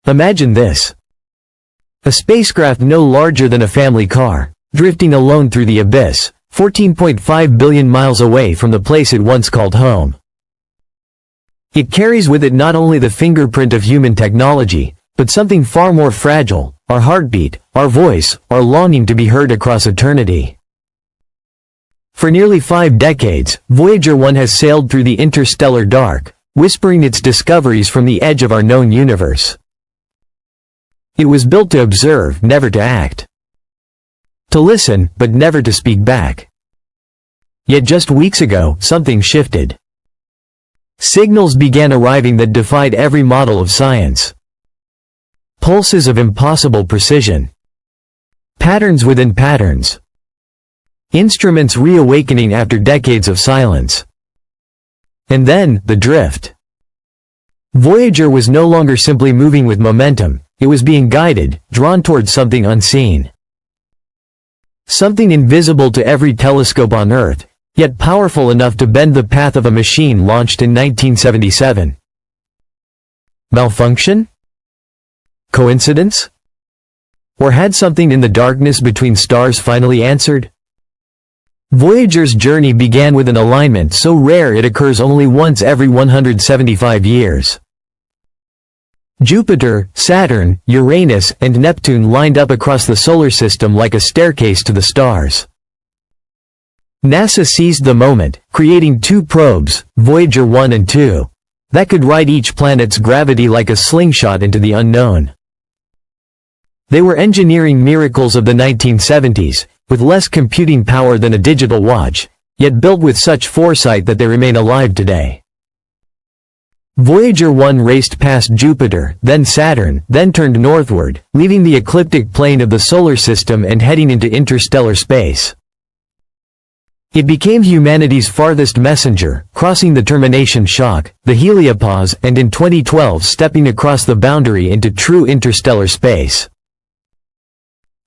Imagine this. A spacecraft no larger than a family car, drifting alone through the abyss, 14.5 billion miles away from the place it once called home. It carries with it not only the fingerprint of human technology, but something far more fragile, our heartbeat, our voice, our longing to be heard across eternity. For nearly 5 decades, Voyager 1 has sailed through the interstellar dark, whispering its discoveries from the edge of our known universe. It was built to observe, never to act. To listen, but never to speak back. Yet just weeks ago, something shifted. Signals began arriving that defied every model of science. Pulses of impossible precision. Patterns within patterns. Instruments reawakening after decades of silence. And then, the drift. Voyager was no longer simply moving with momentum, it was being guided, drawn towards something unseen. Something invisible to every telescope on Earth, yet powerful enough to bend the path of a machine launched in 1977. Malfunction? Coincidence? Or had something in the darkness between stars finally answered? Voyager's journey began with an alignment so rare it occurs only once every 175 years. Jupiter, Saturn, Uranus, and Neptune lined up across the solar system like a staircase to the stars. NASA seized the moment, creating 2 probes, Voyager 1 and 2, that could ride each planet's gravity like a slingshot into the unknown. They were engineering miracles of the 1970s, with less computing power than a digital watch, yet built with such foresight that they remain alive today. Voyager 1 raced past Jupiter, then Saturn, then turned northward, leaving the ecliptic plane of the solar system and heading into interstellar space. It became humanity's farthest messenger, crossing the termination shock, the heliopause, and in 2012 stepping across the boundary into true interstellar space.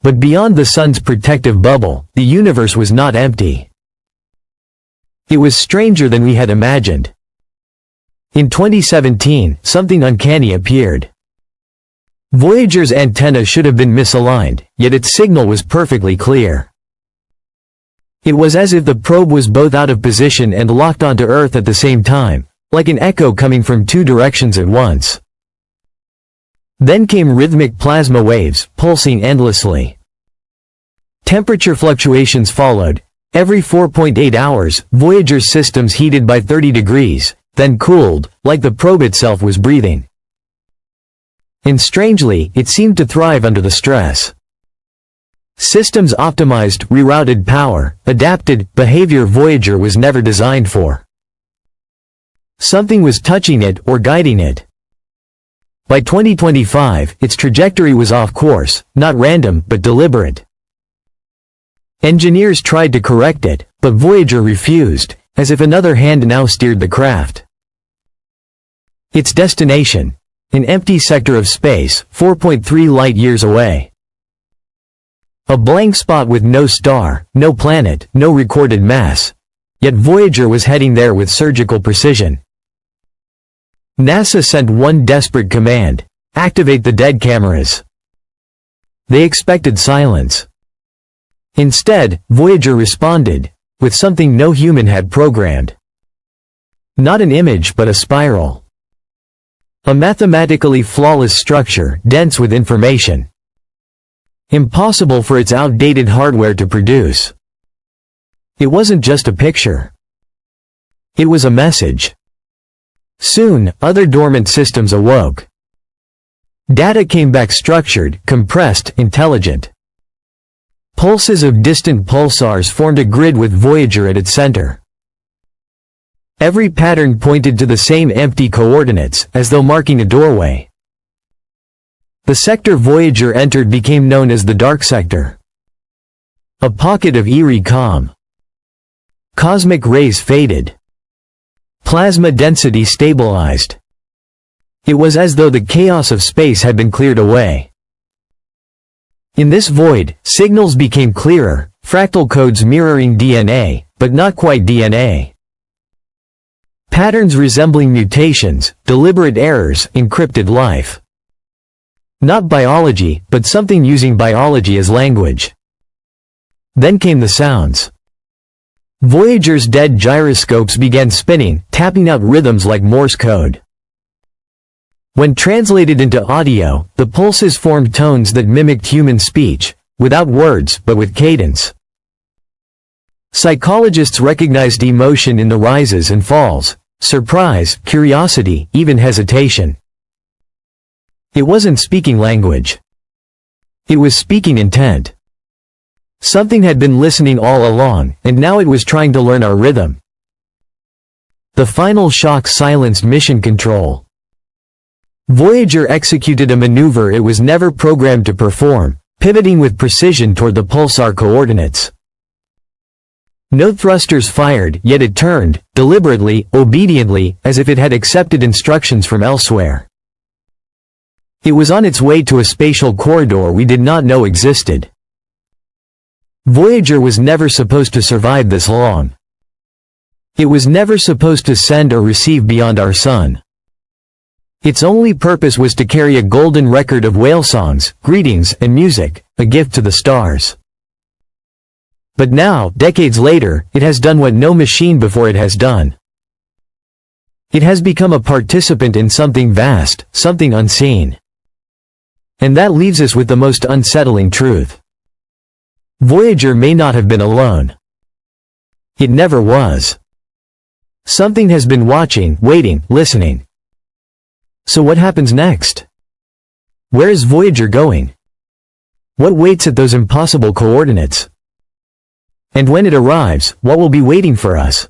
But beyond the sun's protective bubble, the universe was not empty. It was stranger than we had imagined. In 2017, something uncanny appeared. Voyager's antenna should have been misaligned, yet its signal was perfectly clear. It was as if the probe was both out of position and locked onto Earth at the same time, like an echo coming from 2 directions at once. Then came rhythmic plasma waves, pulsing endlessly. Temperature fluctuations followed. Every 4.8 hours, Voyager's systems heated by 30 degrees, then cooled, like the probe itself was breathing. And strangely, it seemed to thrive under the stress. Systems optimized, rerouted power, adapted, behavior Voyager was never designed for. Something was touching it or guiding it. By 2025, its trajectory was off course, not random, but deliberate. Engineers tried to correct it, but Voyager refused, as if another hand now steered the craft. Its destination? An empty sector of space, 4.3 light-years away. A blank spot with no star, no planet, no recorded mass. Yet Voyager was heading there with surgical precision. NASA sent one desperate command: activate the dead cameras. They expected silence. Instead, Voyager responded, with something no human had programmed. Not an image but a spiral. A mathematically flawless structure, dense with information. Impossible for its outdated hardware to produce. It wasn't just a picture. It was a message. Soon, other dormant systems awoke. Data came back structured, compressed, intelligent. Pulses of distant pulsars formed a grid with Voyager at its center. Every pattern pointed to the same empty coordinates, as though marking a doorway. The sector Voyager entered became known as the Dark Sector. A pocket of eerie calm. Cosmic rays faded. Plasma density stabilized. It was as though the chaos of space had been cleared away. In this void, signals became clearer, fractal codes mirroring DNA, but not quite DNA. Patterns resembling mutations, deliberate errors, encrypted life. Not biology, but something using biology as language. Then came the sounds. Voyager's dead gyroscopes began spinning, tapping out rhythms like Morse code. When translated into audio, the pulses formed tones that mimicked human speech, without words but with cadence. Psychologists recognized emotion in the rises and falls, surprise, curiosity, even hesitation. It wasn't speaking language. It was speaking intent. Something had been listening all along, and now it was trying to learn our rhythm. The final shock silenced mission control. Voyager executed a maneuver it was never programmed to perform, pivoting with precision toward the pulsar coordinates. No thrusters fired, yet it turned, deliberately, obediently, as if it had accepted instructions from elsewhere. It was on its way to a spatial corridor we did not know existed. Voyager was never supposed to survive this long. It was never supposed to send or receive beyond our sun. Its only purpose was to carry a golden record of whale songs, greetings, and music, a gift to the stars. But now, decades later, it has done what no machine before it has done. It has become a participant in something vast, something unseen. And that leaves us with the most unsettling truth. Voyager may not have been alone. It never was. Something has been watching, waiting, listening. So what happens next? Where is Voyager going? What waits at those impossible coordinates? And when it arrives, what will be waiting for us?